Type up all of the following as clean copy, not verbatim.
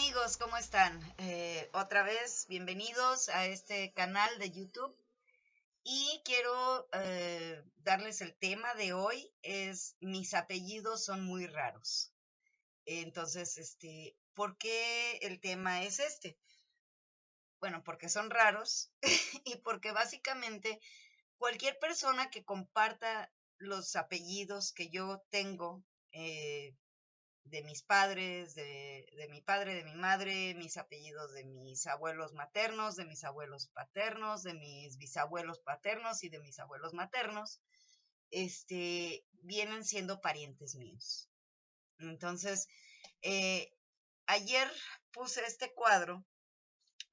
amigos? ¿Cómo están? Otra vez, bienvenidos a este canal de YouTube y quiero darles el tema de hoy, es mis apellidos son muy raros. Entonces, ¿por qué el tema es este? Bueno, porque son raros y porque básicamente cualquier persona que comparta los apellidos que yo tengo, de mis padres, de mi padre, de mi madre, mis apellidos de mis abuelos maternos, de mis abuelos paternos, de mis bisabuelos paternos y de mis abuelos maternos, vienen siendo parientes míos. Entonces, eh, ayer puse este cuadro,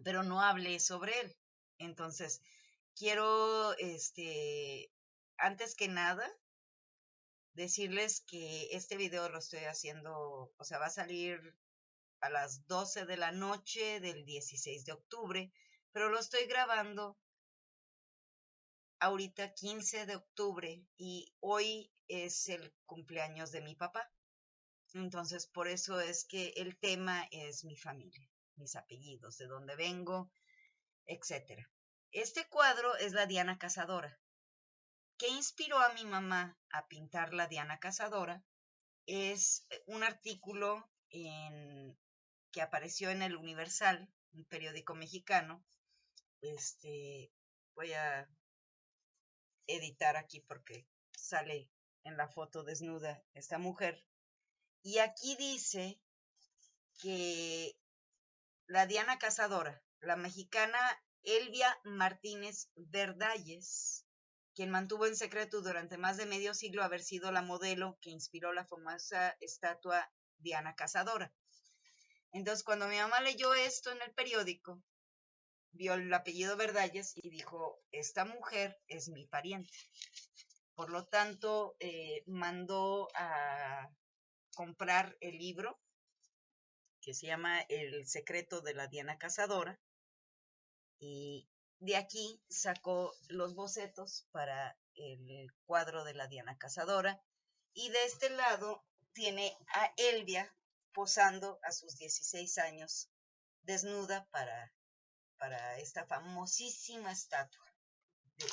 pero no hablé sobre él. Entonces, quiero, antes que nada, decirles que este video lo estoy haciendo, o sea, va a salir a las 12 de la noche del 16 de octubre, pero lo estoy grabando ahorita 15 de octubre y hoy es el cumpleaños de mi papá. Entonces, por eso es que el tema es mi familia, mis apellidos, de dónde vengo, etcétera. Este cuadro es la Diana Cazadora. ¿Qué inspiró a mi mamá a pintar la Diana Cazadora? Es un artículo que apareció en el Universal, un periódico mexicano. Voy a editar aquí porque sale en la foto desnuda esta mujer. Y aquí dice que la Diana Cazadora, la mexicana Elvia Martínez Verdalles, quien mantuvo en secreto durante más de medio siglo haber sido la modelo que inspiró la famosa estatua Diana Cazadora. Entonces, cuando mi mamá leyó esto en el periódico, vio el apellido Verdalles y dijo, esta mujer es mi pariente. Por lo tanto, mandó a comprar el libro que se llama El secreto de la Diana Cazadora, y de aquí sacó los bocetos para el cuadro de la Diana Cazadora, y de este lado tiene a Elvia posando a sus 16 años desnuda para esta famosísima estatua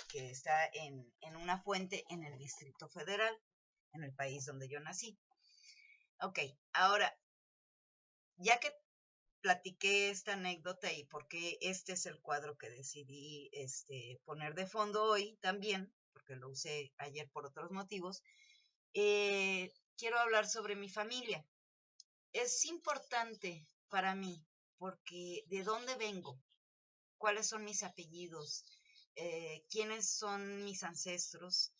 que está en una fuente en el Distrito Federal, en el país donde yo nací. Ok, ahora, ya que platiqué esta anécdota y por qué este es el cuadro que decidí poner de fondo hoy también, porque lo usé ayer por otros motivos, quiero hablar sobre mi familia. Es importante para mí porque de dónde vengo, cuáles son mis apellidos, quiénes son mis ancestros,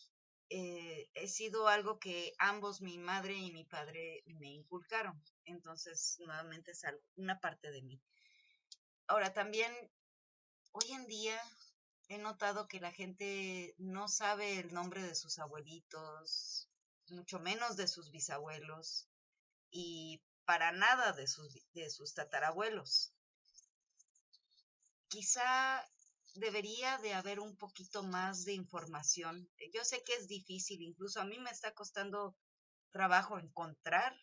he sido algo que ambos, mi madre y mi padre, me inculcaron. Entonces, nuevamente es una parte de mí. Ahora, también, hoy en día he notado que la gente no sabe el nombre de sus abuelitos, mucho menos de sus bisabuelos y para nada de sus tatarabuelos. Quizá debería de haber un poquito más de información. Yo sé que es difícil, incluso a mí me está costando trabajo encontrar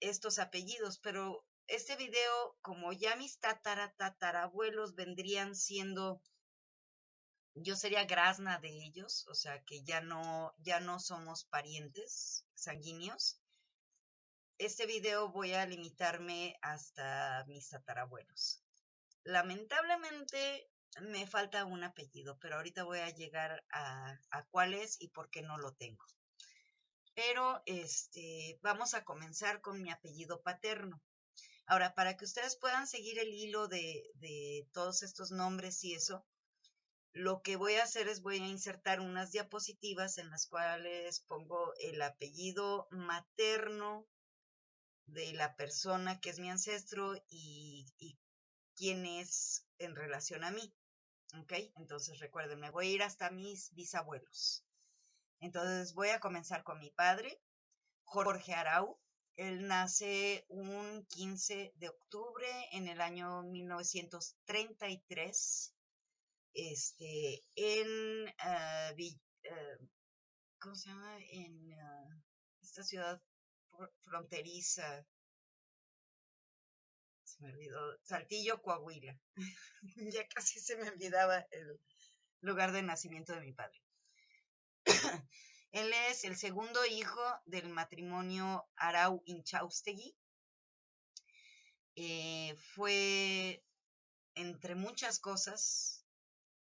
estos apellidos, pero este video, como ya mis tatarabuelos vendrían siendo, yo sería grazna de ellos, o sea que ya no somos parientes sanguíneos. Este video voy a limitarme hasta mis tatarabuelos. Lamentablemente me falta un apellido, pero ahorita voy a llegar a cuál es y por qué no lo tengo. Pero vamos a comenzar con mi apellido paterno. Ahora, para que ustedes puedan seguir el hilo de todos estos nombres y eso, lo que voy a hacer es voy a insertar unas diapositivas en las cuales pongo el apellido materno de la persona que es mi ancestro y quién es en relación a mí. ¿Ok? Entonces recuerden, me voy a ir hasta mis bisabuelos. Entonces voy a comenzar con mi padre, Jorge Arau. Él nace un 15 de octubre en el año 1933, en, ¿cómo se llama? En esta ciudad fronteriza, se me olvidó, Saltillo, Coahuila. Ya casi se me olvidaba el lugar de nacimiento de mi padre. Él es el segundo hijo del matrimonio Arau-Inchaustegui. Fue, entre muchas cosas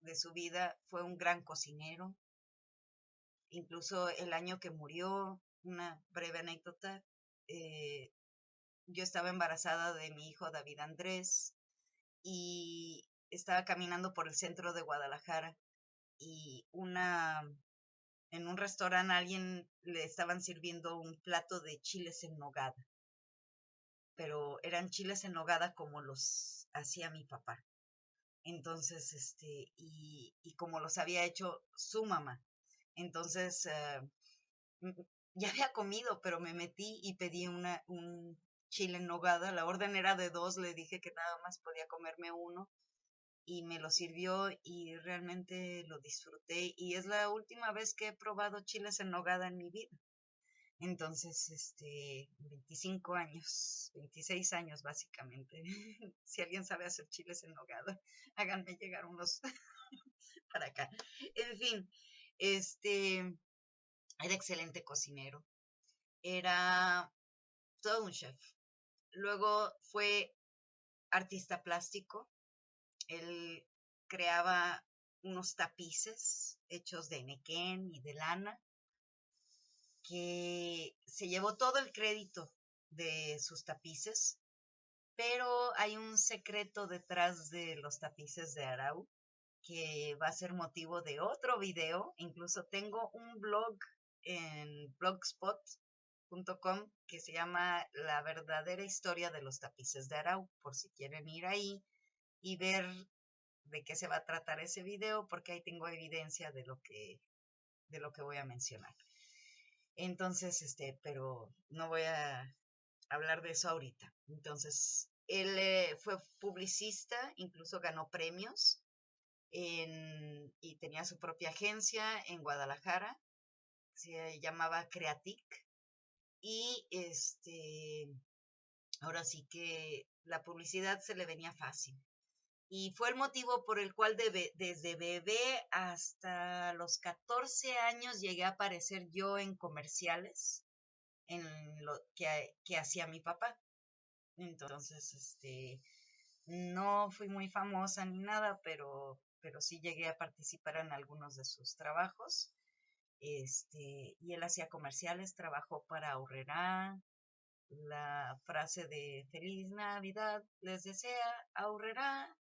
de su vida, fue un gran cocinero. Incluso el año que murió, una breve anécdota, yo estaba embarazada de mi hijo David Andrés y estaba caminando por el centro de Guadalajara y en un restaurante alguien le estaban sirviendo un plato de chiles en nogada, pero eran chiles en nogada como los hacía mi papá. Entonces, y como los había hecho su mamá. Entonces, ya había comido, pero me metí y pedí un chile en nogada. La orden era de 2, le dije que nada más podía comerme uno y me lo sirvió y realmente lo disfruté y es la última vez que he probado chiles en nogada en mi vida. Entonces, 25 años, 26 años básicamente. Si alguien sabe hacer chiles en nogada, háganme llegar unos para acá. En fin, era excelente cocinero. Era todo un chef. Luego fue artista plástico. Él creaba unos tapices hechos de nequén y de lana, que se llevó todo el crédito de sus tapices, pero hay un secreto detrás de los tapices de Arau que va a ser motivo de otro video. Incluso tengo un blog en blogspot.com que se llama La verdadera historia de los tapices de Arau, por si quieren ir ahí y ver de qué se va a tratar ese video, porque ahí tengo evidencia de lo que voy a mencionar. Entonces, pero no voy a hablar de eso ahorita. Entonces, él fue publicista, incluso ganó premios y tenía su propia agencia en Guadalajara, se llamaba Creatic, y ahora sí que la publicidad se le venía fácil. Y fue el motivo por el cual desde bebé hasta los 14 años llegué a aparecer yo en comerciales en lo que hacía mi papá. Entonces, no fui muy famosa ni nada, pero sí llegué a participar en algunos de sus trabajos. Y él hacía comerciales, trabajó para Aurrerá, la frase de Feliz Navidad les desea Aurrerá.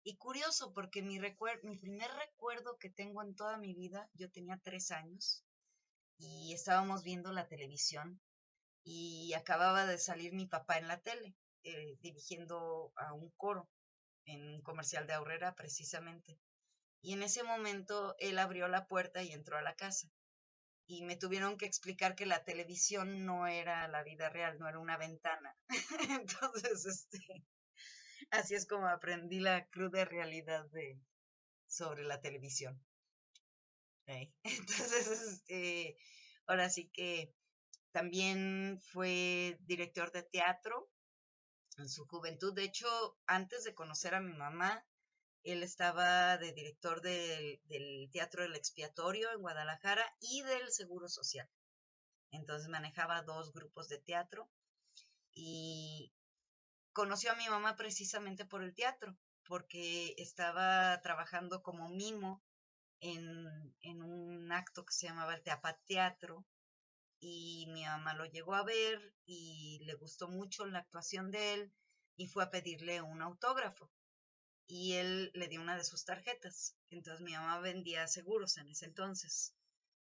Y curioso, porque mi primer recuerdo que tengo en toda mi vida, yo tenía 3 años y estábamos viendo la televisión y acababa de salir mi papá en la tele, dirigiendo a un coro en un comercial de Aurrera precisamente. Y en ese momento él abrió la puerta y entró a la casa. Y me tuvieron que explicar que la televisión no era la vida real, no era una ventana. Entonces, así es como aprendí la cruda realidad sobre la televisión. ¿Okay? Entonces, ahora sí que también fue director de teatro en su juventud. De hecho, antes de conocer a mi mamá, él estaba de director del Teatro del Expiatorio en Guadalajara y del Seguro Social. Entonces manejaba 2 grupos de teatro y conoció a mi mamá precisamente por el teatro, porque estaba trabajando como mimo en un acto que se llamaba el Teapat Teatro, y mi mamá lo llegó a ver y le gustó mucho la actuación de él y fue a pedirle un autógrafo y él le dio una de sus tarjetas. Entonces mi mamá vendía seguros en ese entonces,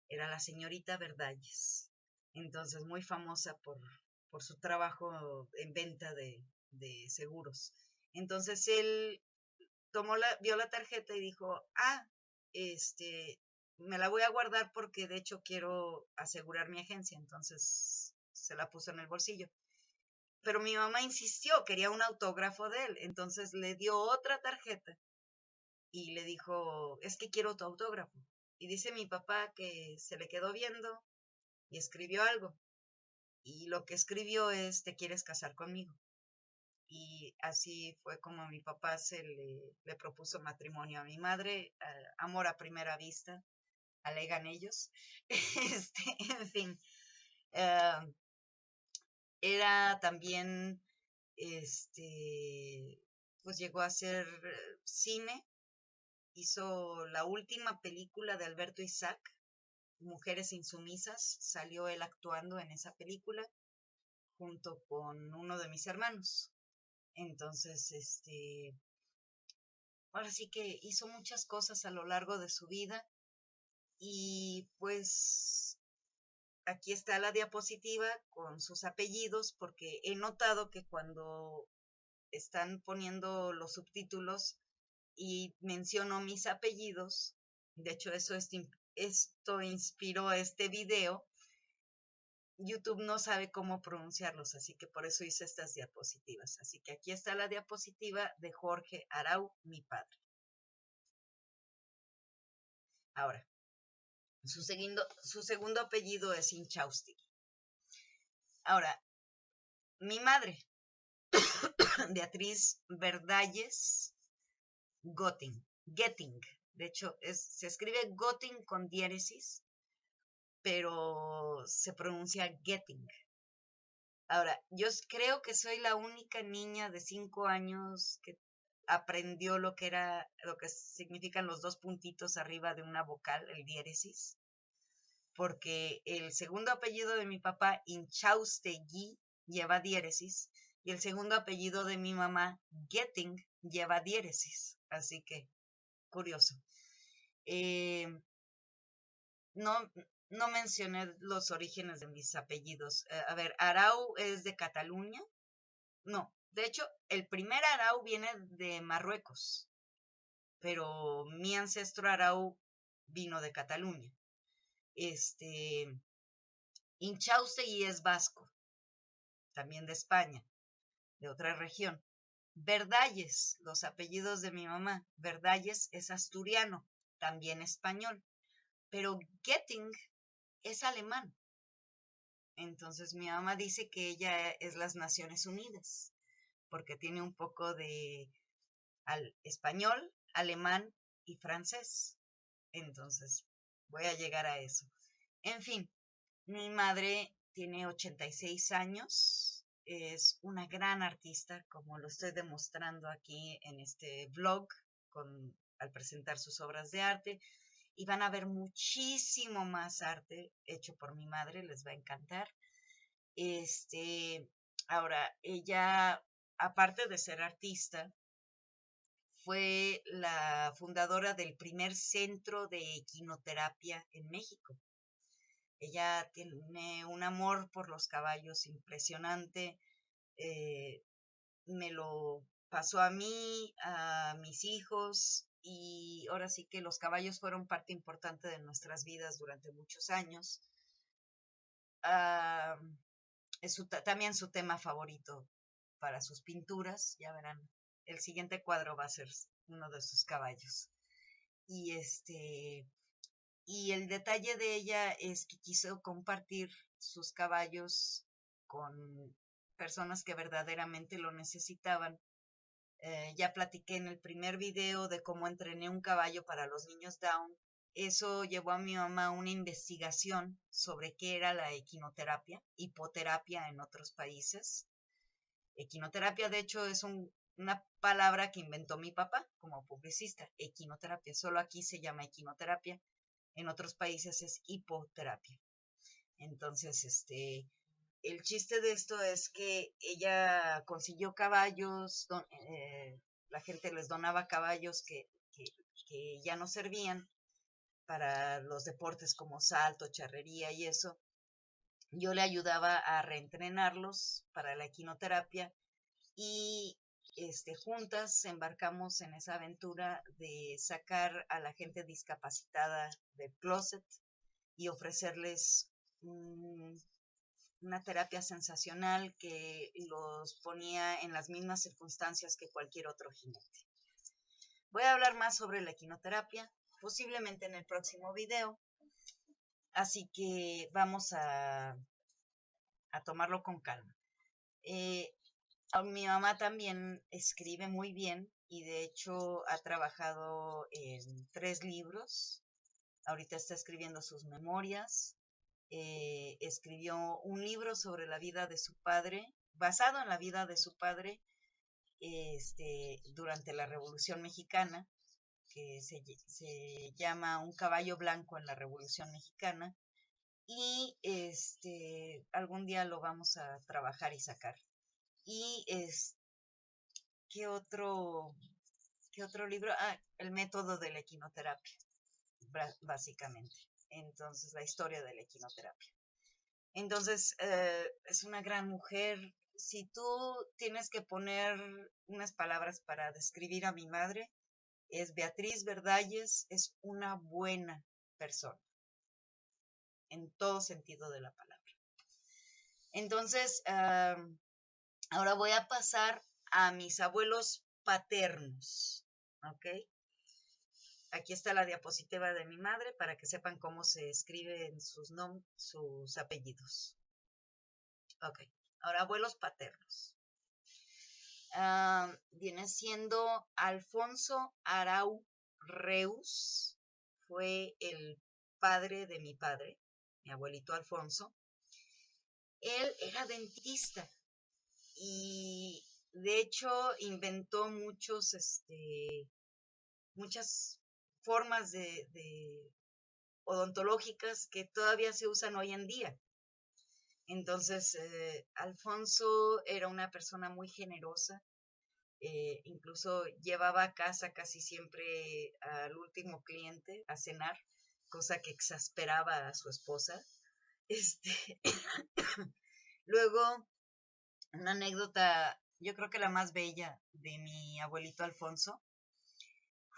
era la señorita Verdalles, entonces muy famosa por su trabajo en venta de seguros. Entonces él vio la tarjeta y dijo, me la voy a guardar porque de hecho quiero asegurar mi agencia. Entonces se la puso en el bolsillo. Pero mi mamá insistió, quería un autógrafo de él. Entonces le dio otra tarjeta y le dijo, es que quiero tu autógrafo. Y dice mi papá que se le quedó viendo y escribió algo. y lo que escribió es: ¿te quieres casar conmigo? Y así fue como mi papá le propuso matrimonio a mi madre, amor a primera vista, alegan ellos. En fin, ah, era también, pues llegó a hacer cine, hizo la última película de Alberto Isaac, Mujeres Insumisas, salió él actuando en esa película junto con uno de mis hermanos. Entonces, ahora sí que hizo muchas cosas a lo largo de su vida y pues aquí está la diapositiva con sus apellidos, porque he notado que cuando están poniendo los subtítulos y menciono mis apellidos, de hecho esto inspiró este video, YouTube no sabe cómo pronunciarlos, así que por eso hice estas diapositivas. Así que aquí está la diapositiva de Jorge Arau, mi padre. Ahora, su segundo apellido es Inchaustegui. Ahora, mi madre, Beatriz Verdalles Getting. De hecho, se escribe Gotting con diéresis, pero se pronuncia Getting. Ahora, yo creo que soy la única niña de 5 años que aprendió lo que significan los dos puntitos arriba de una vocal, el diéresis, porque el segundo apellido de mi papá, Inchaustegui, lleva diéresis, y el segundo apellido de mi mamá, Getting, lleva diéresis. Así que, curioso. No, no mencioné los orígenes de mis apellidos. A ver, Arau es de Cataluña. No, de hecho, el primer Arau viene de Marruecos, pero mi ancestro Arau vino de Cataluña. Inchaustegui es vasco, también de España, de otra región. Verdalles, los apellidos de mi mamá. Verdalles es asturiano, también español, pero Getting es alemán. Entonces mi mamá dice que ella es las Naciones Unidas, porque tiene un poco de español, alemán y francés. Entonces voy a llegar a eso. En fin, mi madre tiene 86 años, es una gran artista, como lo estoy demostrando aquí en este vlog al presentar sus obras de arte. Y van a ver muchísimo más arte hecho por mi madre, les va a encantar. Ahora, ella, aparte de ser artista, fue la fundadora del primer centro de equinoterapia en México. Ella tiene un amor por los caballos impresionante. Me lo pasó a mí, a mis hijos, y ahora sí que los caballos fueron parte importante de nuestras vidas durante muchos años. Es también su tema favorito para sus pinturas, ya verán. El siguiente cuadro va a ser uno de sus caballos. Y el detalle de ella es que quiso compartir sus caballos con personas que verdaderamente lo necesitaban. Ya platiqué en el primer video de cómo entrené un caballo para los niños Down. Eso llevó a mi mamá a una investigación sobre qué era la equinoterapia, hipoterapia en otros países. Equinoterapia, de hecho, es una palabra que inventó mi papá como publicista, equinoterapia. Solo aquí se llama equinoterapia, en otros países es hipoterapia. Entonces, el chiste de esto es que ella consiguió caballos, la gente les donaba caballos que ya no servían para los deportes como salto, charrería y eso. Yo le ayudaba a reentrenarlos para la equinoterapia y juntas embarcamos en esa aventura de sacar a la gente discapacitada del closet y ofrecerles una terapia sensacional que los ponía en las mismas circunstancias que cualquier otro jinete. Voy a hablar más sobre la equinoterapia, posiblemente en el próximo video. Así que vamos a a tomarlo con calma. Mi mamá también escribe muy bien y de hecho ha trabajado en 3 libros. Ahorita está escribiendo sus memorias. Escribió un libro sobre la vida de su padre, basado en la vida de su padre durante la Revolución Mexicana, que se llama Un caballo blanco en la Revolución Mexicana. Y algún día lo vamos a trabajar y sacar. Y ¿qué otro libro? El método de la equinoterapia, básicamente. Entonces, la historia de la equinoterapia. Entonces, es una gran mujer. Si tú tienes que poner unas palabras para describir a mi madre, es Beatriz Verdalles, es una buena persona, en todo sentido de la palabra. Entonces, ahora voy a pasar a mis abuelos paternos, ¿ok? Aquí está la diapositiva de mi madre para que sepan cómo se escriben sus apellidos. Ok, ahora abuelos paternos. Viene siendo Alfonso Arau Reus, fue el padre de mi padre, mi abuelito Alfonso. Él era dentista y de hecho inventó muchas formas de odontológicas que todavía se usan hoy en día. Entonces, Alfonso era una persona muy generosa, incluso llevaba a casa casi siempre al último cliente a cenar, cosa que exasperaba a su esposa. Luego, una anécdota, yo creo que la más bella de mi abuelito Alfonso,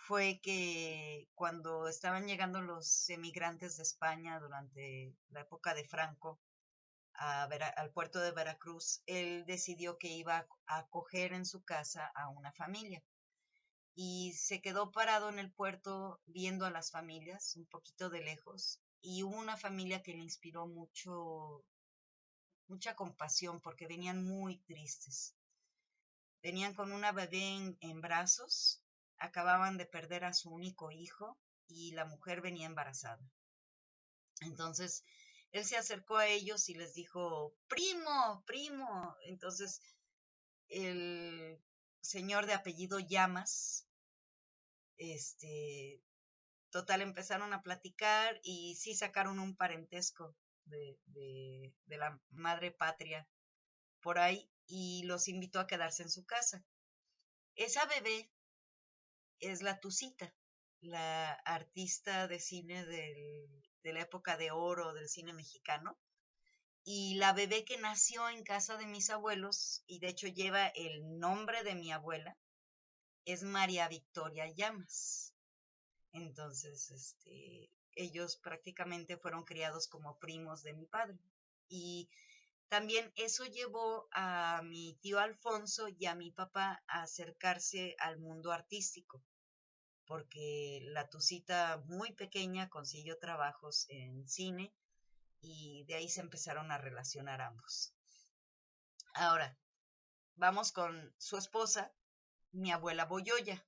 fue que cuando estaban llegando los emigrantes de España durante la época de Franco al puerto de Veracruz, él decidió que iba a acoger en su casa a una familia y se quedó parado en el puerto viendo a las familias un poquito de lejos, y hubo una familia que le inspiró mucha compasión porque venían muy tristes. Venían con una bebé en brazos, acababan de perder a su único hijo y la mujer venía embarazada. Entonces, él se acercó a ellos y les dijo, primo, primo. Entonces, el señor de apellido Llamas, total, empezaron a platicar y sí sacaron un parentesco de la madre patria por ahí y los invitó a quedarse en su casa. Esa bebé es la Tucita, la artista de cine de la época de oro del cine mexicano. Y la bebé que nació en casa de mis abuelos, y de hecho lleva el nombre de mi abuela, es María Victoria Llamas. Entonces, ellos prácticamente fueron criados como primos de mi padre. Y también eso llevó a mi tío Alfonso y a mi papá a acercarse al mundo artístico, porque la Tucita muy pequeña consiguió trabajos en cine y de ahí se empezaron a relacionar ambos. Ahora, vamos con su esposa, mi abuela Boyoya.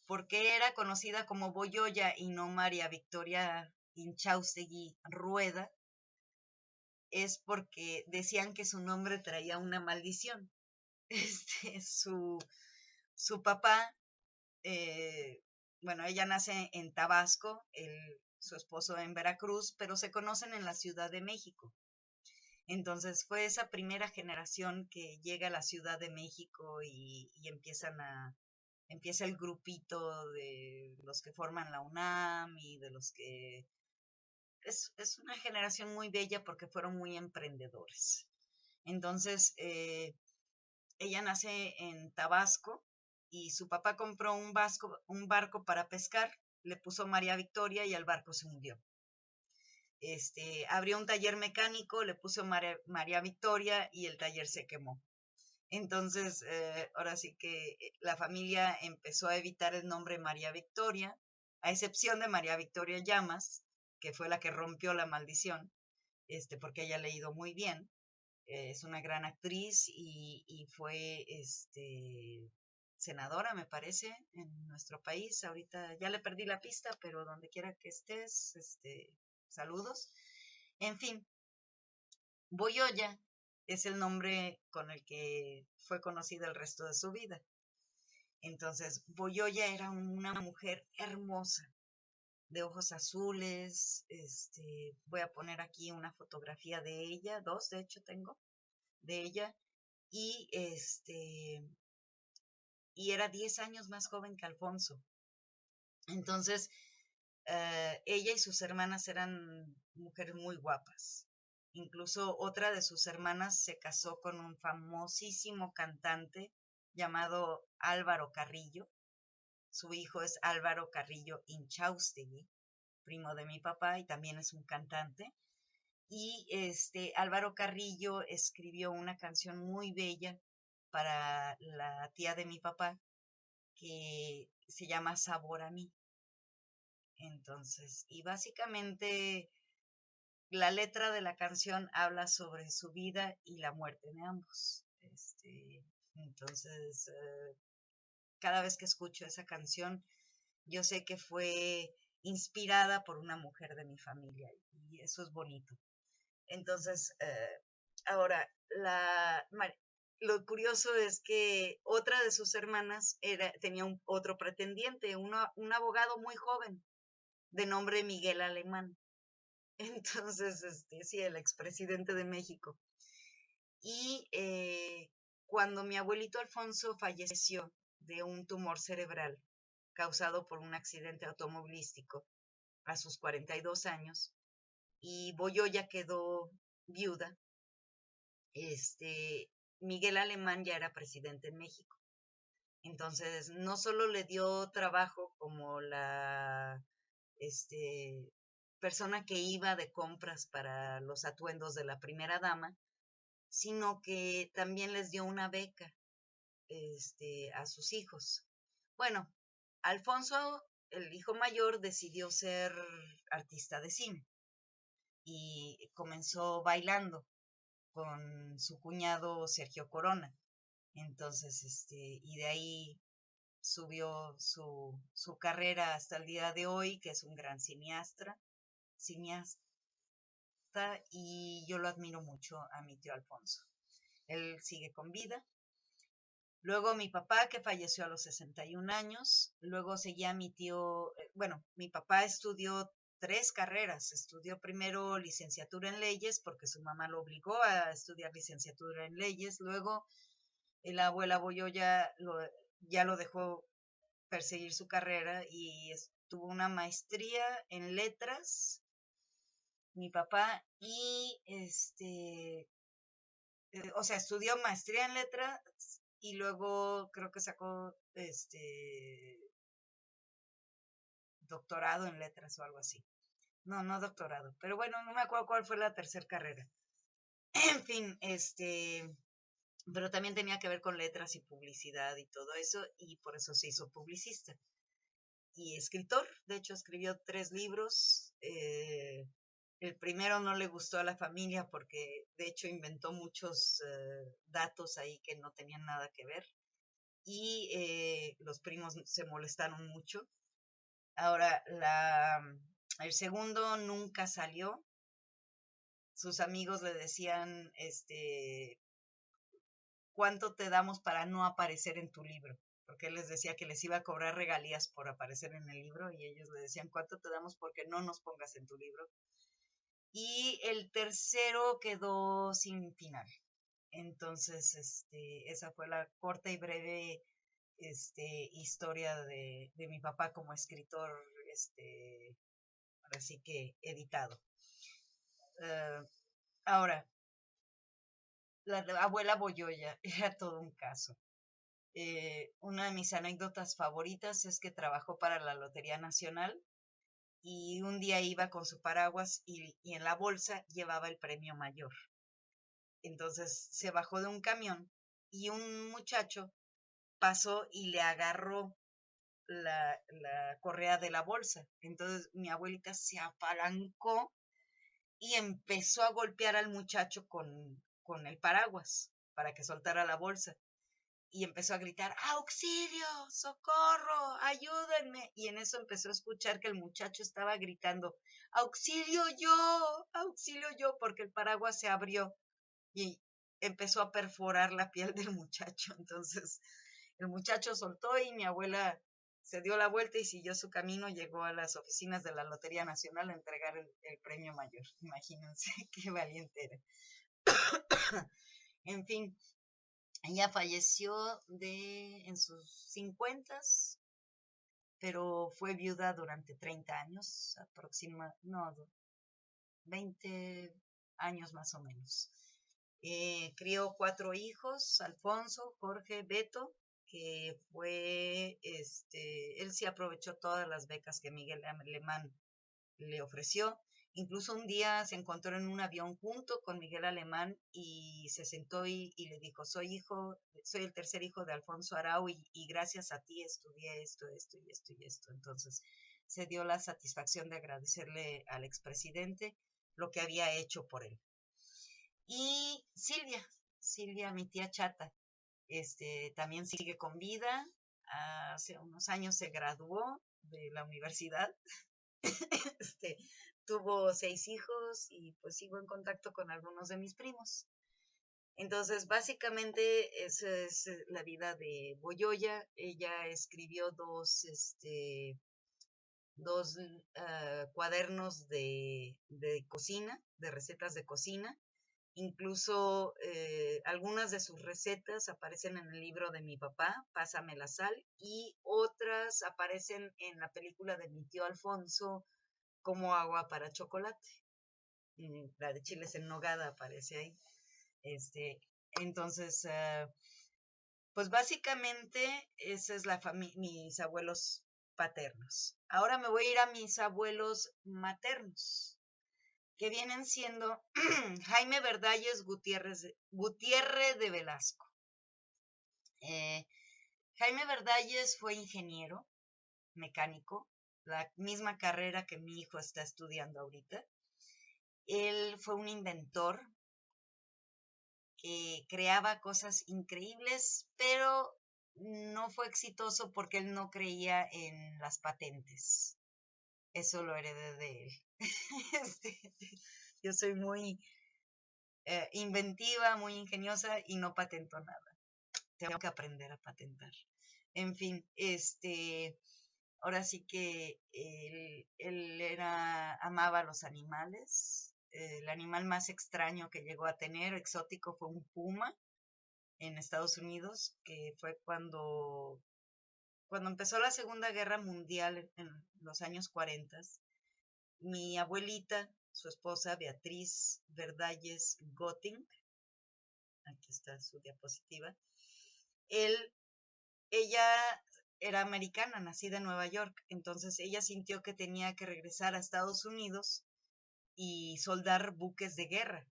¿Por qué era conocida como Boyoya y no María Victoria Inchaustegui Rueda? Es porque decían que su nombre traía una maldición. Su papá, bueno, ella nace en Tabasco, su esposo en Veracruz, pero se conocen en la Ciudad de México. Entonces fue esa primera generación que llega a la Ciudad de México y empieza el grupito de los que forman la UNAM y de los que... Es una generación muy bella porque fueron muy emprendedores. Entonces, ella nace en Tabasco y su papá compró un barco para pescar, le puso María Victoria y el barco se hundió. Abrió un taller mecánico, le puso María Victoria y el taller se quemó. Entonces, ahora sí que la familia empezó a evitar el nombre María Victoria, a excepción de María Victoria Llamas, que fue la que rompió la maldición, porque ella ha leído muy bien. es una gran actriz y fue senadora, me parece, en nuestro país. Ahorita ya le perdí la pista, pero donde quiera que estés, saludos. En fin, Boyoya es el nombre con el que fue conocida el resto de su vida. Entonces, Boyoya era una mujer hermosa, de ojos azules. Voy a poner aquí una fotografía de ella, dos de hecho tengo, de ella, y y era 10 años más joven que Alfonso. Entonces, ella y sus hermanas eran mujeres muy guapas. Incluso otra de sus hermanas se casó con un famosísimo cantante llamado Álvaro Carrillo. Su hijo es Álvaro Carrillo Inchaustegui, primo de mi papá, y también es un cantante. Y Álvaro Carrillo escribió una canción muy bella para la tía de mi papá que se llama Sabor a mí. Entonces, y básicamente la letra de la canción habla sobre su vida y la muerte de ambos. Entonces, cada vez que escucho esa canción, yo sé que fue inspirada por una mujer de mi familia y eso es bonito. Entonces, ahora, lo curioso es que otra de sus hermanas tenía otro pretendiente, un abogado muy joven, de nombre Miguel Alemán. Entonces, sí, el expresidente de México. Y cuando mi abuelito Alfonso falleció de un tumor cerebral causado por un accidente automovilístico a sus 42 años, y Boyoya quedó viuda, Miguel Alemán ya era presidente en México. Entonces, no solo le dio trabajo como la persona que iba de compras para los atuendos de la primera dama, sino que también les dio una beca a sus hijos. Bueno, Alfonso, el hijo mayor, decidió ser artista de cine y comenzó bailando con su cuñado Sergio Corona. Entonces, y de ahí subió su carrera hasta el día de hoy, que es un gran cineasta, y yo lo admiro mucho a mi tío Alfonso. Él sigue con vida. Luego mi papá, que falleció a los 61 años. Luego seguía mi tío, bueno, mi papá estudió 3 carreras. Estudió primero licenciatura en leyes porque su mamá lo obligó a estudiar licenciatura en leyes. Luego la abuela Boyoya ya lo dejó perseguir su carrera y tuvo una maestría en letras, mi papá, y o sea, estudió maestría en letras y luego creo que sacó doctorado en letras o algo así. No, no doctorado, pero bueno, no me acuerdo cuál fue la tercera carrera. En fin, pero también tenía que ver con letras y publicidad y todo eso, y por eso se hizo publicista. Y escritor, de hecho escribió 3 libros. El primero no le gustó a la familia porque de hecho inventó muchos datos ahí que no tenían nada que ver y los primos se molestaron mucho. Ahora, el segundo nunca salió. Sus amigos le decían, ¿cuánto te damos para no aparecer en tu libro? Porque él les decía que les iba a cobrar regalías por aparecer en el libro y ellos le decían, ¿cuánto te damos porque no nos pongas en tu libro? Y el tercero quedó sin final. Entonces, esa fue la corta y breve historia de mi papá como escritor, así que editado. Ahora, la abuela Boyoya era todo un caso. Una de mis anécdotas favoritas es que trabajó para la Lotería Nacional y un día iba con su paraguas y en la bolsa llevaba el premio mayor. Entonces se bajó de un camión y un muchacho pasó y le agarró la correa de la bolsa. Entonces mi abuelita se apalancó y empezó a golpear al muchacho con con el paraguas para que soltara la bolsa. Y empezó a gritar, ¡auxilio! ¡Socorro! ¡Ayúdenme! Y en eso empezó a escuchar que el muchacho estaba gritando, ¡auxilio yo! ¡Auxilio yo! Porque el paraguas se abrió y empezó a perforar la piel del muchacho. Entonces el muchacho soltó y mi abuela se dio la vuelta y siguió su camino, llegó a las oficinas de la Lotería Nacional a entregar el premio mayor. Imagínense qué valiente era. En fin, ella falleció en sus 50, pero fue viuda durante 30 años, no, 20 años más o menos. Crió 4 hijos, Alfonso, Jorge, Beto, que él sí aprovechó todas las becas que Miguel Alemán le ofreció. Incluso un día se encontró en un avión junto con Miguel Alemán y se sentó y le dijo, soy el tercer hijo de Alfonso Arau y gracias a ti estudié esto y esto. Entonces se dio la satisfacción de agradecerle al expresidente lo que había hecho por él. Y Silvia, mi tía chata, también sigue con vida. Hace unos años se graduó de la universidad. Tuvo 6 hijos y pues sigo en contacto con algunos de mis primos. Entonces, básicamente, esa es la vida de Boyoya. Ella escribió dos cuadernos de cocina, de recetas de cocina. Incluso algunas de sus recetas aparecen en el libro de mi papá, Pásame la sal, y otras aparecen en la película de mi tío Alfonso, Como agua para chocolate. La de chiles en nogada aparece ahí. Entonces, pues básicamente esa es mis abuelos paternos. Ahora me voy a ir a mis abuelos maternos, que vienen siendo Jaime Verdalles Gutiérrez de Velasco. Jaime Verdalles fue ingeniero mecánico, la misma carrera que mi hijo está estudiando ahorita. Él fue un inventor que creaba cosas increíbles, pero no fue exitoso porque él no creía en las patentes. Eso lo heredé de él. Yo soy muy inventiva, muy ingeniosa y no patento nada. Tengo que aprender a patentar. En fin, ahora sí que él amaba a los animales. El animal más extraño que llegó a tener, exótico, fue un puma en Estados Unidos, que fue cuando empezó la Segunda Guerra Mundial en los años 40. Mi abuelita, su esposa Beatriz Verdalles Gotting, aquí está su diapositiva, ella era americana, nacida en Nueva York, entonces ella sintió que tenía que regresar a Estados Unidos y soldar buques de guerra.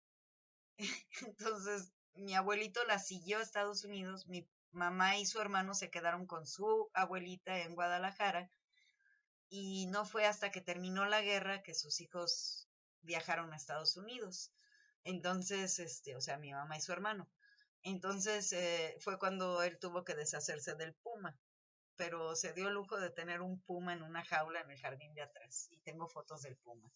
Entonces mi abuelito la siguió a Estados Unidos, mi mamá y su hermano se quedaron con su abuelita en Guadalajara y no fue hasta que terminó la guerra que sus hijos viajaron a Estados Unidos. Entonces, o sea, mi mamá y su hermano. Entonces fue cuando él tuvo que deshacerse del puma, pero se dio el lujo de tener un puma en una jaula en el jardín de atrás y tengo fotos del puma.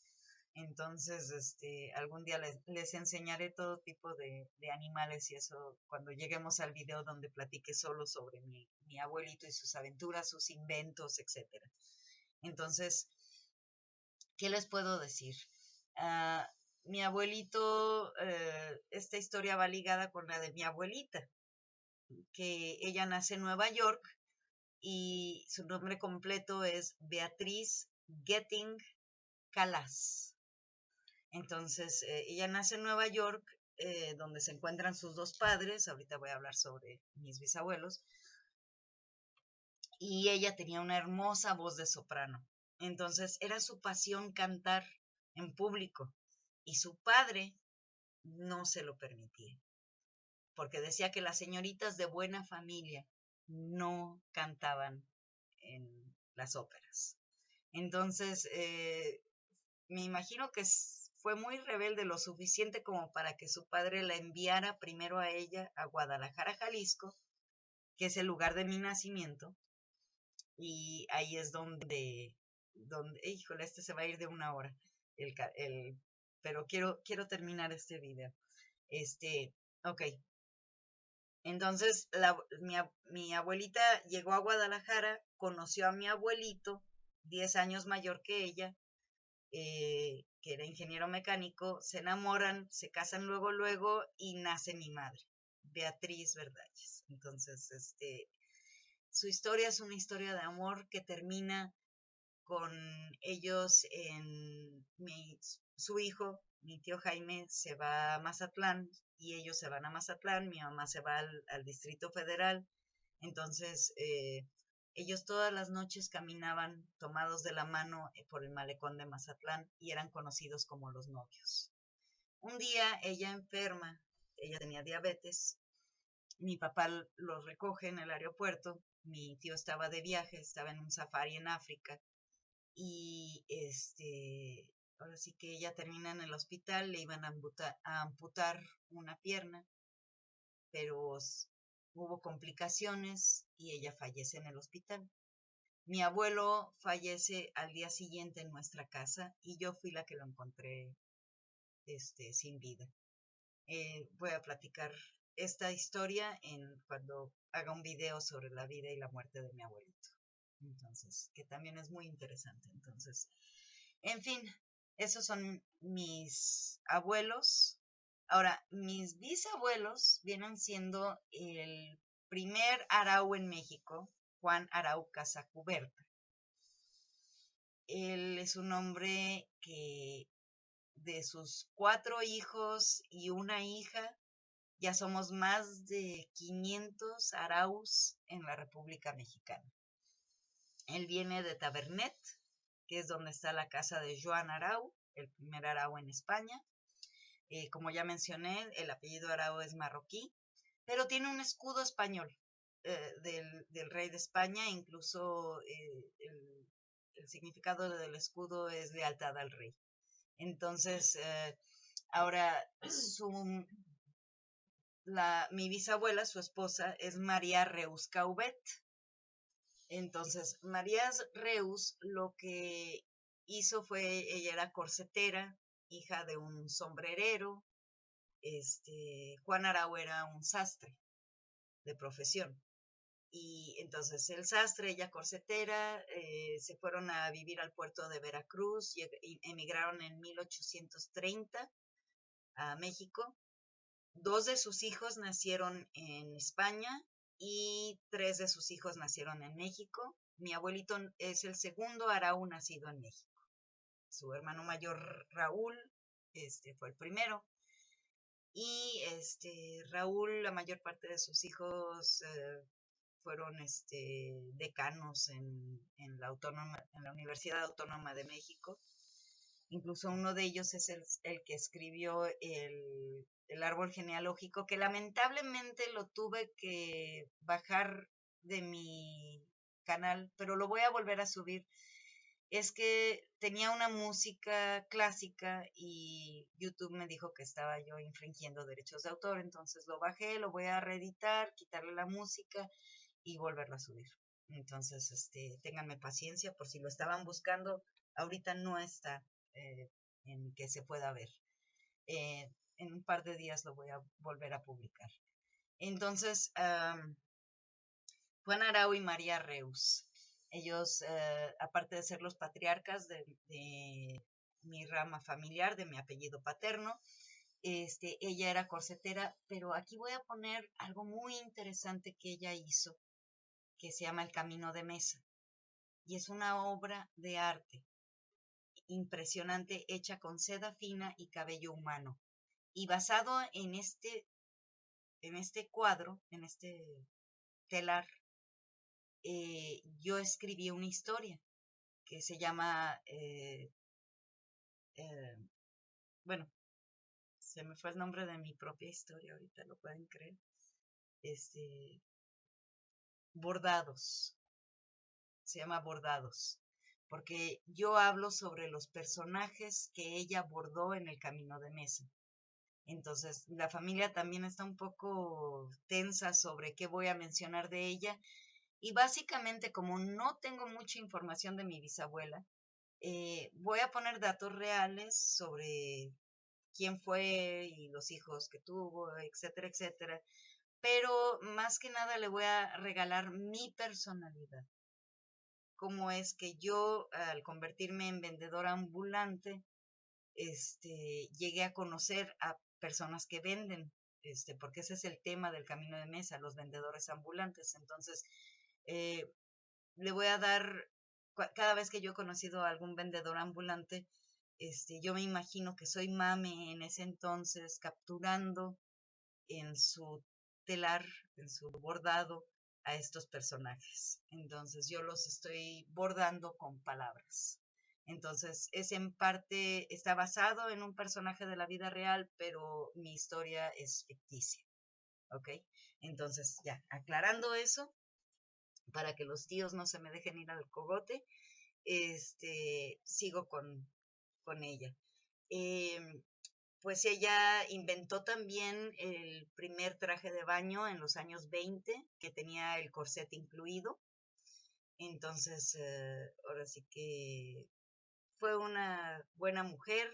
Entonces, algún día les enseñaré todo tipo de animales y eso cuando lleguemos al video donde platique solo sobre mi abuelito y sus aventuras, sus inventos, etcétera. Entonces, ¿qué les puedo decir? Mi abuelito, esta historia va ligada con la de mi abuelita, que ella nace en Nueva York y su nombre completo es Beatriz Getting Calas. Entonces, ella nace en Nueva York, donde se encuentran sus 2 padres. Ahorita voy a hablar sobre mis bisabuelos. Y ella tenía una hermosa voz de soprano. Entonces, era su pasión cantar en público. Y su padre no se lo permitía, porque decía que las señoritas de buena familia no cantaban en las óperas. Entonces, me imagino que fue muy rebelde, lo suficiente como para que su padre la enviara primero a ella a Guadalajara, Jalisco, que es el lugar de mi nacimiento, y ahí es donde, híjole, este se va a ir de 1 hora, pero quiero terminar este video. Ok, entonces mi abuelita llegó a Guadalajara, conoció a mi abuelito, 10 años mayor que ella, que era ingeniero mecánico, se enamoran, se casan luego y nace mi madre, Beatriz Verdalles. Entonces, su historia es una historia de amor que termina con ellos su hijo, mi tío Jaime, se va a Mazatlán y ellos se van a Mazatlán, mi mamá se va al Distrito Federal. Entonces, ellos todas las noches caminaban tomados de la mano por el malecón de Mazatlán y eran conocidos como los novios. Un día ella enferma, ella tenía diabetes, mi papá los recoge en el aeropuerto, mi tío estaba de viaje, estaba en un safari en África y ahora sí que ella termina en el hospital, le iban a amputar una pierna, pero hubo complicaciones y ella fallece en el hospital. Mi abuelo fallece al día siguiente en nuestra casa y yo fui la que lo encontré sin vida. Voy a platicar esta historia cuando haga un video sobre la vida y la muerte de mi abuelito. Entonces, que también es muy interesante. Entonces, en fin, esos son mis abuelos. Ahora, mis bisabuelos vienen siendo el primer Arau en México, Juan Arau Casacuberta. Él es un hombre que de sus 4 hijos y una hija, ya somos más de 500 Araus en la República Mexicana. Él viene de Tabernet, que es donde está la casa de Joan Arau, el primer Arau en España. Como ya mencioné, el apellido Arau es marroquí, pero tiene un escudo español del rey de España, incluso el significado del escudo es lealtad al rey. Entonces, ahora mi bisabuela, su esposa, es María Reus Caubet. Entonces, María Reus lo que hizo fue, ella era corsetera, hija de un sombrerero. Juan Arau era un sastre de profesión. Y entonces el sastre, ella corsetera, se fueron a vivir al puerto de Veracruz y emigraron en 1830 a México. 2 de sus hijos nacieron en España y 3 de sus hijos nacieron en México. Mi abuelito es el segundo Arau nacido en México. Su hermano mayor Raúl fue el primero. Y Raúl, la mayor parte de sus hijos fueron decanos en la Universidad Autónoma de México. Incluso uno de ellos es el que escribió el árbol genealógico, que lamentablemente lo tuve que bajar de mi canal, pero lo voy a volver a subir. Es que tenía una música clásica y YouTube me dijo que estaba yo infringiendo derechos de autor, entonces lo bajé, lo voy a reeditar, quitarle la música y volverlo a subir. Entonces, ténganme paciencia por si lo estaban buscando, ahorita no está en que se pueda ver. En un par de días lo voy a volver a publicar. Entonces, Juan Arau y María Reus. Ellos, aparte de ser los patriarcas de mi rama familiar, de mi apellido paterno, ella era corsetera, pero aquí voy a poner algo muy interesante que ella hizo, que se llama El Camino de Mesa. Y es una obra de arte impresionante hecha con seda fina y cabello humano. Y basado en este cuadro, en este telar, yo escribí una historia que se llama, bueno, se me fue el nombre de mi propia historia, ahorita lo pueden creer, Bordados, se llama Bordados, porque yo hablo sobre los personajes que ella abordó en el Camino de Mesa. Entonces, la familia también está un poco tensa sobre qué voy a mencionar de ella. Y básicamente, como no tengo mucha información de mi bisabuela, voy a poner datos reales sobre quién fue y los hijos que tuvo, etcétera, etcétera. Pero más que nada le voy a regalar mi personalidad. Cómo es que yo, al convertirme en vendedora ambulante, llegué a conocer a personas que venden, porque ese es el tema del Camino de Mesa, los vendedores ambulantes. Entonces, eh, le voy a dar, cada vez que yo he conocido a algún vendedor ambulante, yo me imagino que soy mame en ese entonces, capturando en su telar, en su bordado, a estos personajes. Entonces, yo los estoy bordando con palabras. Entonces, es en parte, está basado en un personaje de la vida real, pero mi historia es ficticia. ¿Ok? Entonces, ya, aclarando eso, para que los tíos no se me dejen ir al cogote, sigo con ella. Pues ella inventó también el primer traje de baño en los años 20, que tenía el corset incluido. Entonces, ahora sí que fue una buena mujer.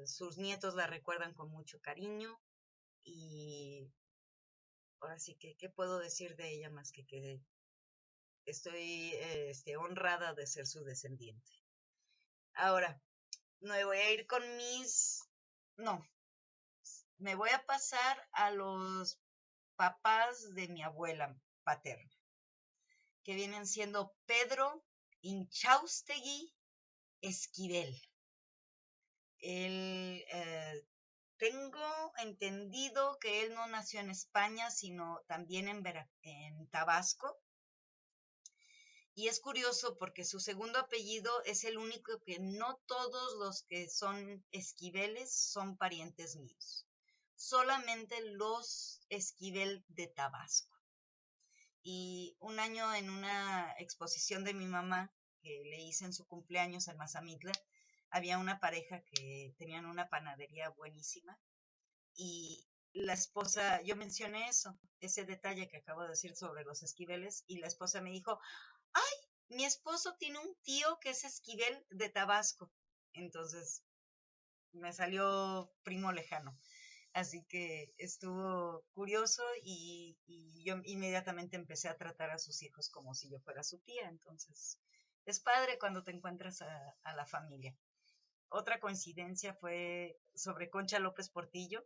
Sus nietos la recuerdan con mucho cariño. Y ahora sí que, ¿qué puedo decir de ella más que estoy honrada de ser su descendiente? Ahora, me voy a ir con no, me voy a pasar a los papás de mi abuela paterna, que vienen siendo Pedro Inchaustegui Esquivel. Él, tengo entendido que él no nació en España, sino también en Tabasco. Y es curioso porque su segundo apellido es el único que no todos los que son Esquiveles son parientes míos. Solamente los Esquivel de Tabasco. Y un año en una exposición de mi mamá que le hice en su cumpleaños en Mazamitla, había una pareja que tenían una panadería buenísima y la esposa, yo mencioné eso, ese detalle que acabo de decir sobre los Esquiveles, y la esposa me dijo, ¡ay! Mi esposo tiene un tío que es Esquivel de Tabasco. Entonces me salió primo lejano. Así que estuvo curioso y yo inmediatamente empecé a tratar a sus hijos como si yo fuera su tía. Entonces, es padre cuando te encuentras a la familia. Otra coincidencia fue sobre Concha López Portillo,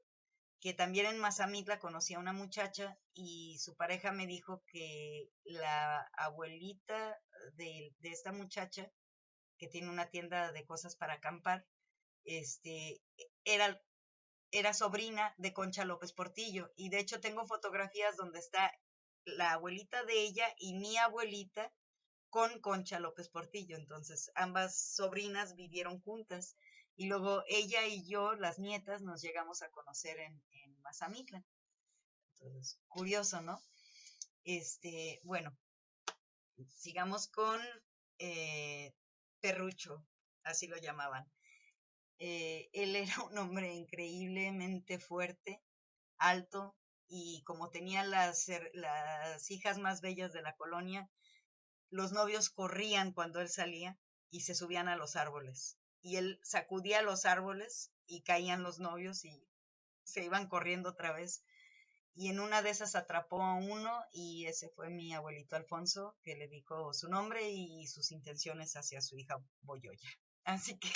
que también en Mazamitla conocí a una muchacha y su pareja me dijo que la abuelita de esta muchacha, que tiene una tienda de cosas para acampar, era era sobrina de Concha López Portillo. Y de hecho tengo fotografías donde está la abuelita de ella y mi abuelita con Concha López Portillo. Entonces ambas sobrinas vivieron juntas. Y luego ella y yo, las nietas, nos llegamos a conocer en Mazamitla. Entonces, curioso, ¿no? Bueno, sigamos con Perrucho, así lo llamaban. Él era un hombre increíblemente fuerte, alto, y como tenía las hijas más bellas de la colonia, los novios corrían cuando él salía y se subían a los árboles. Y él sacudía los árboles y caían los novios y se iban corriendo otra vez. Y en una de esas atrapó a uno y ese fue mi abuelito Alfonso, que le dijo su nombre y sus intenciones hacia su hija Boyoya. Así que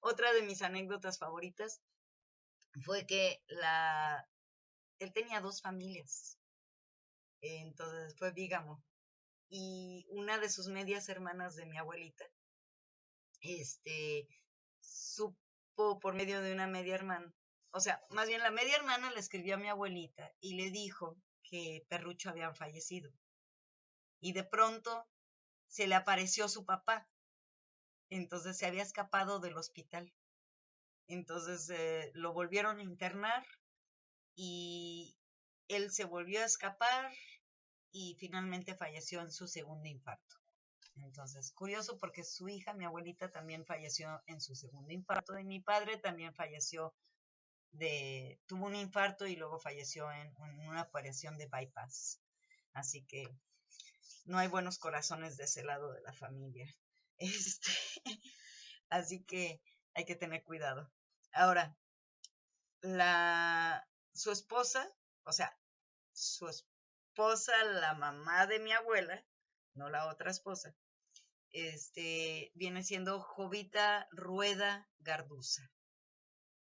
otra de mis anécdotas favoritas fue que él tenía dos familias, entonces fue bígamo. Y una de sus medias hermanas de mi abuelita, supo por medio de una media hermana, o sea, más bien la media hermana le escribió a mi abuelita y le dijo que Perrucho había fallecido. Y de pronto se le apareció su papá, entonces se había escapado del hospital. Entonces lo volvieron a internar y él se volvió a escapar y finalmente falleció en su segundo infarto. Entonces, curioso porque su hija, mi abuelita, también falleció en su segundo infarto y mi padre también falleció tuvo un infarto y luego falleció en una operación de bypass. Así que no hay buenos corazones de ese lado de la familia. Este, así que hay que tener cuidado. Ahora, su esposa, o sea, su esposa, la mamá de mi abuela, no la otra esposa, viene siendo Jovita Rueda Garduza.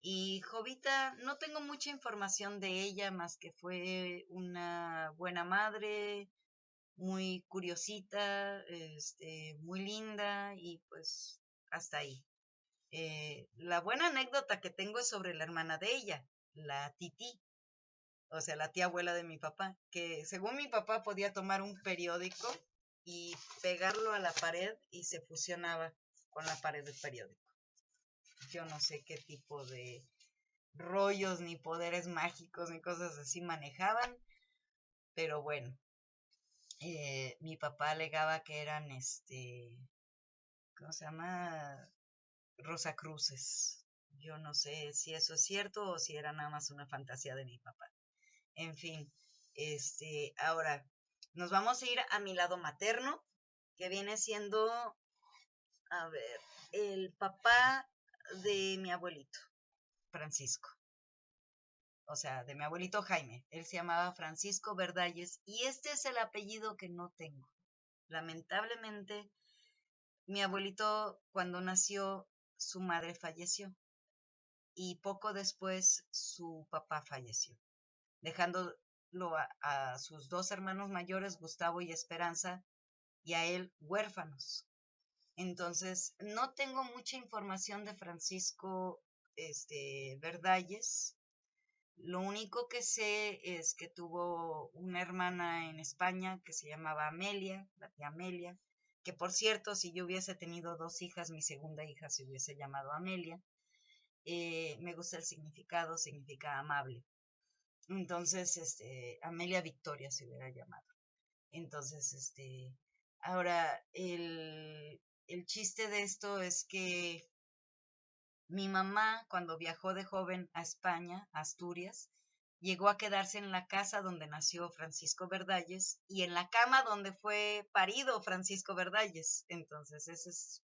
Y Jovita, no tengo mucha información de ella, más que fue una buena madre, muy curiosita, muy linda y pues hasta ahí. La buena anécdota que tengo es sobre la hermana de ella, la Titi, o sea, la tía abuela de mi papá, que según mi papá podía tomar un periódico y pegarlo a la pared y se fusionaba con la pared del periódico. Yo no sé qué tipo de rollos, ni poderes mágicos, ni cosas así manejaban, pero bueno, mi papá alegaba que eran, ¿cómo se llama? Rosacruces. Yo no sé si eso es cierto o si era nada más una fantasía de mi papá. En fin, ahora nos vamos a ir a mi lado materno, que viene siendo, a ver, el papá de mi abuelito, Francisco. O sea, de mi abuelito Jaime. Él se llamaba Francisco Verdalles y este es el apellido que no tengo. Lamentablemente, mi abuelito cuando nació, su madre falleció y poco después su papá falleció, dejándolo a sus dos hermanos mayores, Gustavo y Esperanza, y a él huérfanos. Entonces, no tengo mucha información de Francisco Verdalles. Lo único que sé es que tuvo una hermana en España que se llamaba Amelia, la tía Amelia, que por cierto, si yo hubiese tenido dos hijas, mi segunda hija se hubiese llamado Amelia. Me gusta el significado, significa amable. Entonces, Amelia Victoria se hubiera llamado. Entonces, ahora, el chiste de esto es que mi mamá, cuando viajó de joven a España, a Asturias, llegó a quedarse en la casa donde nació Francisco Verdalles y en la cama donde fue parido Francisco Verdalles. Entonces, esa es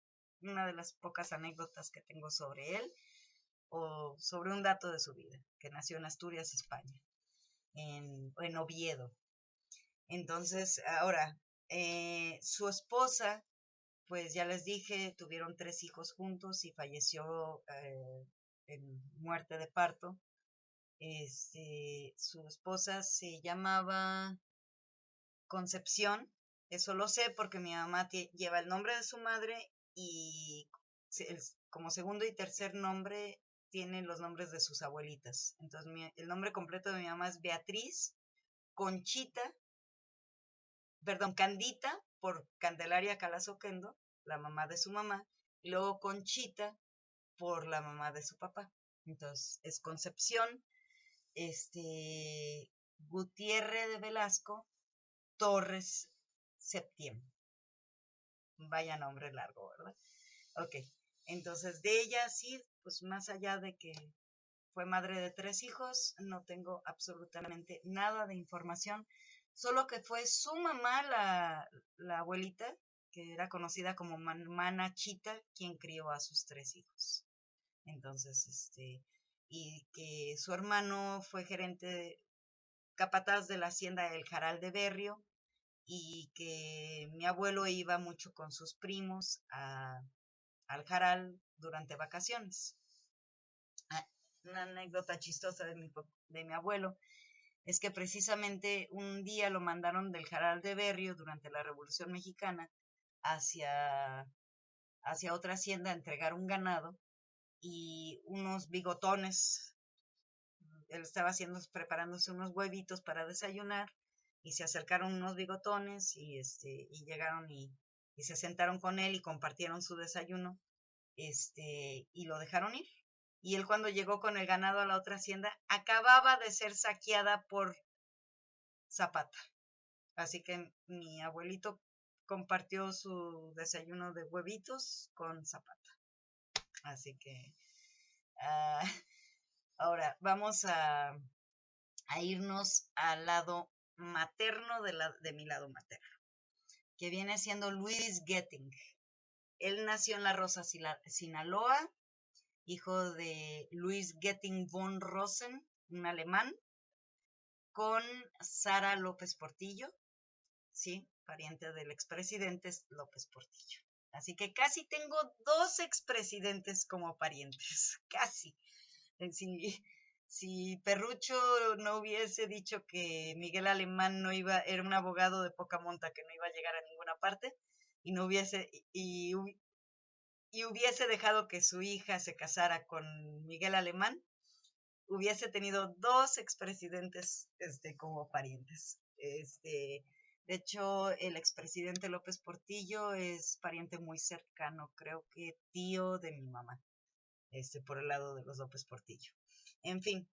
una de las pocas anécdotas que tengo sobre él o sobre un dato de su vida, que nació en Asturias, España, en Oviedo. Entonces, ahora, su esposa, pues ya les dije, tuvieron 3 hijos juntos y falleció en muerte de parto. Su esposa se llamaba Concepción, eso lo sé porque mi mamá lleva el nombre de su madre y como segundo y tercer nombre tiene los nombres de sus abuelitas. Entonces, el nombre completo de mi mamá es Beatriz Conchita, perdón, Candita, por Candelaria Calazoquendo, la mamá de su mamá, y luego Conchita por la mamá de su papá. Entonces, es Concepción, Gutiérrez de Velasco, Torres Septiembre. Vaya nombre largo, ¿verdad? Ok, entonces de ella sí, pues más allá de que fue madre de 3 hijos, no tengo absolutamente nada de información, solo que fue su mamá, la abuelita, que era conocida como Mana Chita, quien crió a sus 3 hijos. Entonces, y que su hermano fue capataz de la hacienda El Jaral de Berrio, y que mi abuelo iba mucho con sus primos al Jaral durante vacaciones. Una anécdota chistosa de mi abuelo es que precisamente un día lo mandaron del Jaral de Berrio durante la Revolución Mexicana hacia otra hacienda a entregar un ganado y unos bigotones, él estaba preparándose unos huevitos para desayunar y se acercaron unos bigotones y llegaron y se sentaron con él y compartieron su desayuno y lo dejaron ir. Y él cuando llegó con el ganado a la otra hacienda, acababa de ser saqueada por Zapata. Así que mi abuelito compartió su desayuno de huevitos con zapata. Así que ah, ahora vamos a irnos al lado materno de mi lado materno, que viene siendo Louis Getting. Él nació en La Rosa, Sinaloa, hijo de Louis Getting von Rosen, un alemán, con Sara López Portillo, sí, pariente del expresidente López Portillo. Así que casi tengo 2 expresidentes como parientes, casi. Si Perrucho no hubiese dicho que Miguel Alemán no iba, era un abogado de poca monta que no iba a llegar a ninguna parte, y no hubiese, y hubiese dejado que su hija se casara con Miguel Alemán, hubiese tenido 2 expresidentes como parientes. De hecho, el expresidente López Portillo es pariente muy cercano, creo que tío de mi mamá, por el lado de los López Portillo. En fin,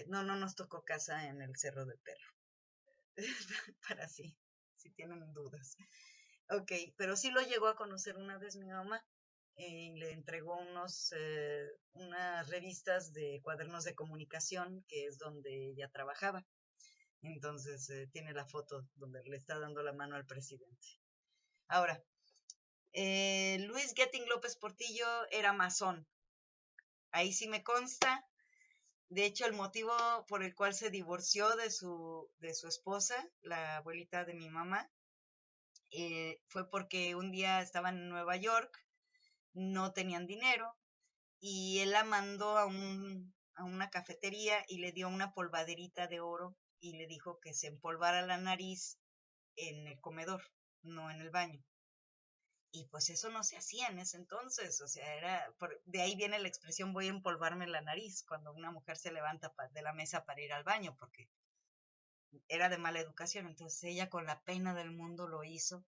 no nos tocó casa en el Cerro del Perro. Para sí, si tienen dudas. Ok, pero sí lo llegó a conocer una vez mi mamá. Le entregó unas revistas de cuadernos de comunicación, que es donde ella trabajaba. Entonces tiene la foto donde le está dando la mano al presidente. Ahora, Luis Getting López Portillo era masón. Ahí sí me consta. De hecho, el motivo por el cual se divorció de su esposa, la abuelita de mi mamá, fue porque un día estaban en Nueva York, no tenían dinero, y él la mandó a una cafetería y le dio una polvaderita de oro y le dijo que se empolvara la nariz en el comedor, no en el baño. Y pues eso no se hacía en ese entonces, o sea, de ahí viene la expresión voy a empolvarme la nariz, cuando una mujer se levanta de la mesa para ir al baño, porque era de mala educación. Entonces ella con la pena del mundo lo hizo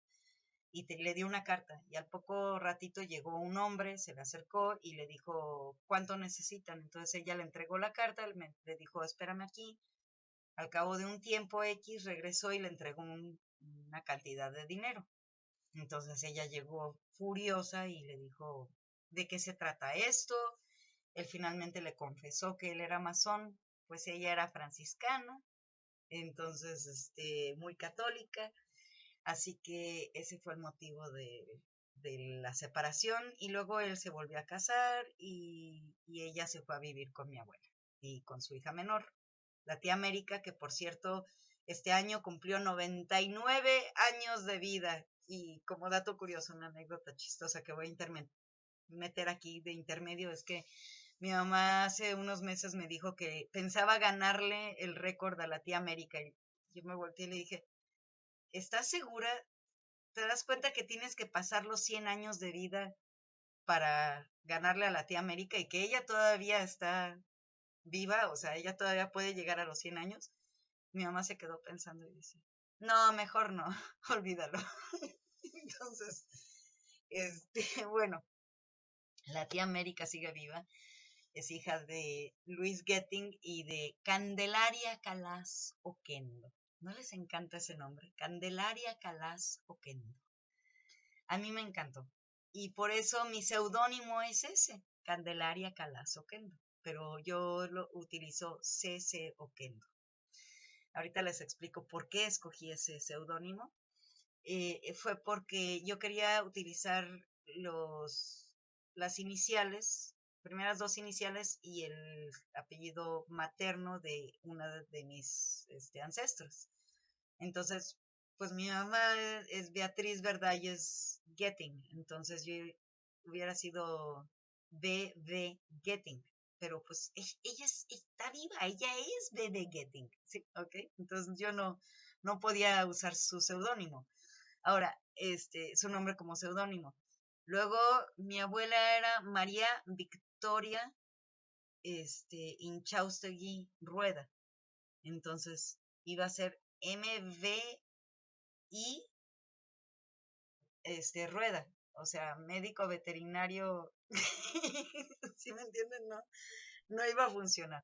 y le dio una carta, y al poco ratito llegó un hombre, se le acercó y le dijo cuánto necesitan. Entonces ella le entregó la carta, le dijo espérame aquí. Al cabo de un tiempo X regresó y le entregó una cantidad de dinero. Entonces ella llegó furiosa y le dijo ¿de qué se trata esto? Él finalmente le confesó que él era masón, pues ella era franciscana, entonces muy católica. Así que ese fue el motivo de la separación, y luego él se volvió a casar y ella se fue a vivir con mi abuela y con su hija menor, la tía América, que por cierto este año cumplió 99 años de vida. Y como dato curioso, una anécdota chistosa que voy a meter aquí de intermedio es que mi mamá hace unos meses me dijo que pensaba ganarle el récord a la tía América, y yo me volteé y le dije, ¿estás segura? ¿Te das cuenta que tienes que pasar los 100 años de vida para ganarle a la tía América y que ella todavía está viva? O sea, ella todavía puede llegar a los 100 años. Mi mamá se quedó pensando y dice, no, mejor no, olvídalo. Entonces, bueno, la tía América sigue viva, es hija de Luis Getting y de Candelaria Calas Oquendo. ¿No les encanta ese nombre? Candelaria Calas Oquendo. A mí me encantó. Y por eso mi seudónimo es ese, Candelaria Calas Oquendo. Pero yo lo utilizo CC Oquendo. Ahorita les explico por qué escogí ese seudónimo. Fue porque yo quería utilizar las iniciales, primeras 2 iniciales y el apellido materno de una de mis ancestros. Entonces, pues mi mamá es Beatriz Verdalles Getting, entonces yo hubiera sido B.B. Getting, pero pues ella está viva, ella es B.B. Getting, ¿sí? ¿Ok? Entonces yo no podía usar su seudónimo. Ahora, su nombre como seudónimo. Luego, mi abuela era María Victoria Inchaustegui Rueda. Entonces, iba a ser MVI Rueda. O sea, médico veterinario. ¿Sí me entienden? No iba a funcionar.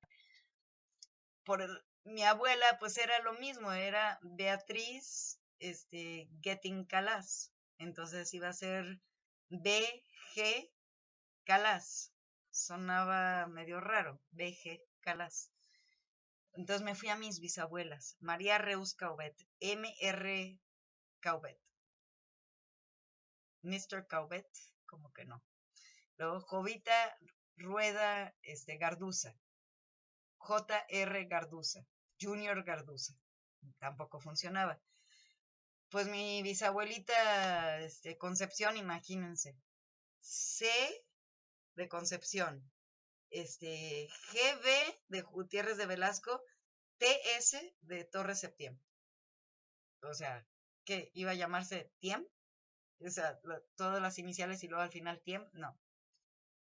mi abuela, pues era lo mismo, era Beatriz, Getting Calas. Entonces iba a ser BG Calas. Sonaba medio raro, BG Calas. Entonces me fui a mis bisabuelas, María Reus Caubet, MR Caubet, Mr. Caubet, como que no. Luego Jovita Rueda Garduza, JR Garduza, Junior Garduza. Tampoco funcionaba. Pues mi bisabuelita Concepción, imagínense. C de Concepción. GB de Gutiérrez de Velasco, TS de Torres Septiembre. O sea, ¿qué? ¿Iba a llamarse Tiem? O sea, todas las iniciales y luego al final Tiem, no.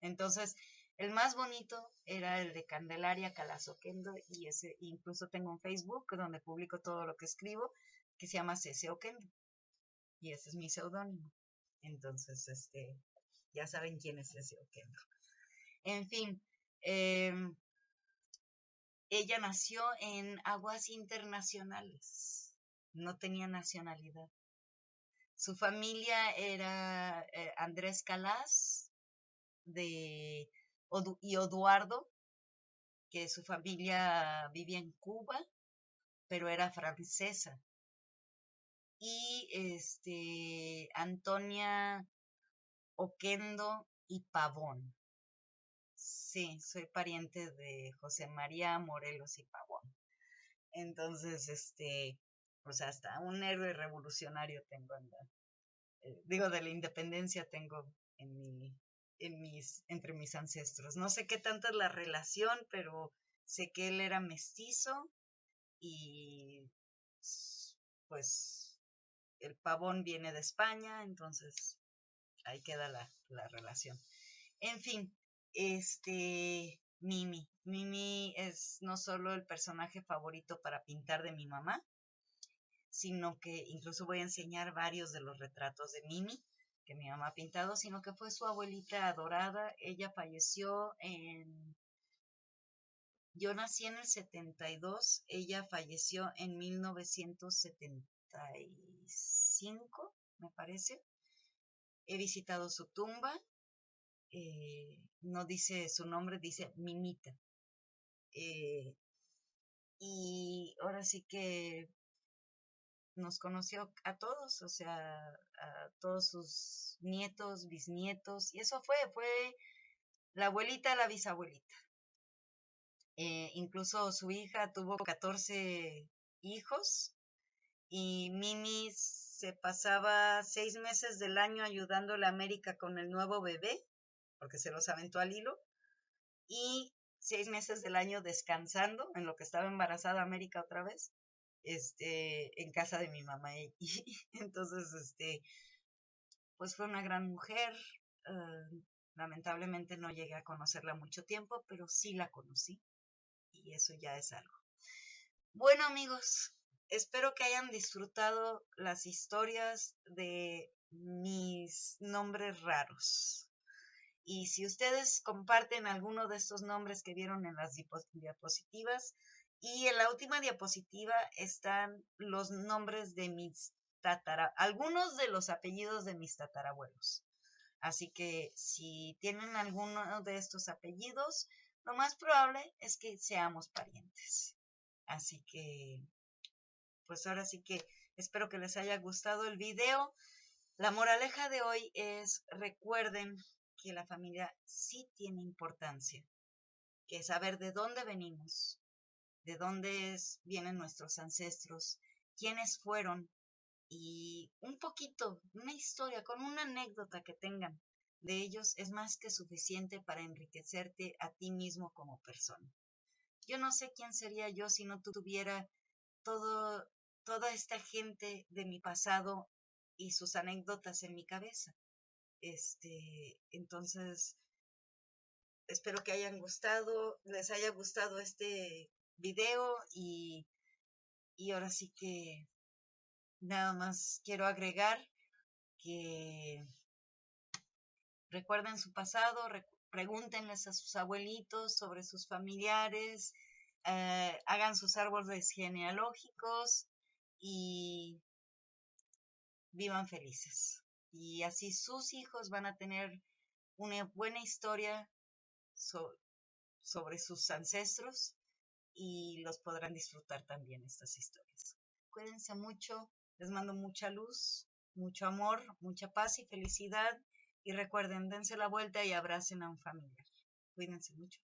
Entonces, el más bonito era el de Candelaria Calas Oquendo, y ese incluso tengo un Facebook donde publico todo lo que escribo, que se llama Cece Oquendo, y ese es mi seudónimo. Entonces, ya saben quién es Cece Oquendo. En fin, ella nació en aguas internacionales, no tenía nacionalidad. Su familia era Andrés Calas y Eduardo, que su familia vivía en Cuba, pero era francesa. Y Antonia Oquendo y Pavón. Sí, soy pariente de José María Morelos y Pavón. Entonces, pues hasta un héroe revolucionario tengo de la independencia tengo entre mis ancestros. No sé qué tanta es la relación, pero sé que él era mestizo y pues el Pavón viene de España, entonces ahí queda la relación. En fin, Mimi. Mimi es no solo el personaje favorito para pintar de mi mamá, sino que incluso voy a enseñar varios de los retratos de Mimi que mi mamá ha pintado, sino que fue su abuelita adorada. Ella falleció yo nací en el 72, ella falleció en 1975, me parece. He visitado su tumba, no dice su nombre, dice Mimita. Y ahora sí que nos conoció a todos, o sea, a todos sus nietos, bisnietos, y eso fue la abuelita, la bisabuelita. Incluso su hija tuvo 14 hijos, y Mimi se pasaba 6 meses del año ayudándole a América con el nuevo bebé, porque se los aventó al hilo, y 6 meses del año descansando en lo que estaba embarazada América otra vez, en casa de mi mamá. Y entonces, pues fue una gran mujer. Lamentablemente no llegué a conocerla mucho tiempo, pero sí la conocí, y eso ya es algo. Bueno, amigos, espero que hayan disfrutado las historias de mis nombres raros. Y si ustedes comparten alguno de estos nombres que vieron en las diapositivas, y en la última diapositiva están los nombres de algunos de los apellidos de mis tatarabuelos. Así que si tienen alguno de estos apellidos, lo más probable es que seamos parientes. Así que, pues ahora sí que espero que les haya gustado el video. La moraleja de hoy es: recuerden que la familia sí tiene importancia, que saber de dónde venimos, de dónde vienen nuestros ancestros, quiénes fueron, y un poquito, una historia, con una anécdota que tengan de ellos, es más que suficiente para enriquecerte a ti mismo como persona. Yo no sé quién sería yo si no tuviera toda esta gente de mi pasado y sus anécdotas en mi cabeza. Entonces, espero que les haya gustado este video, y ahora sí que nada más quiero agregar que recuerden su pasado, pregúntenles a sus abuelitos sobre sus familiares, hagan sus árboles genealógicos y vivan felices. Y así sus hijos van a tener una buena historia sobre sus ancestros y los podrán disfrutar también estas historias. Cuídense mucho, les mando mucha luz, mucho amor, mucha paz y felicidad. Y recuerden, dense la vuelta y abracen a un familiar. Cuídense mucho.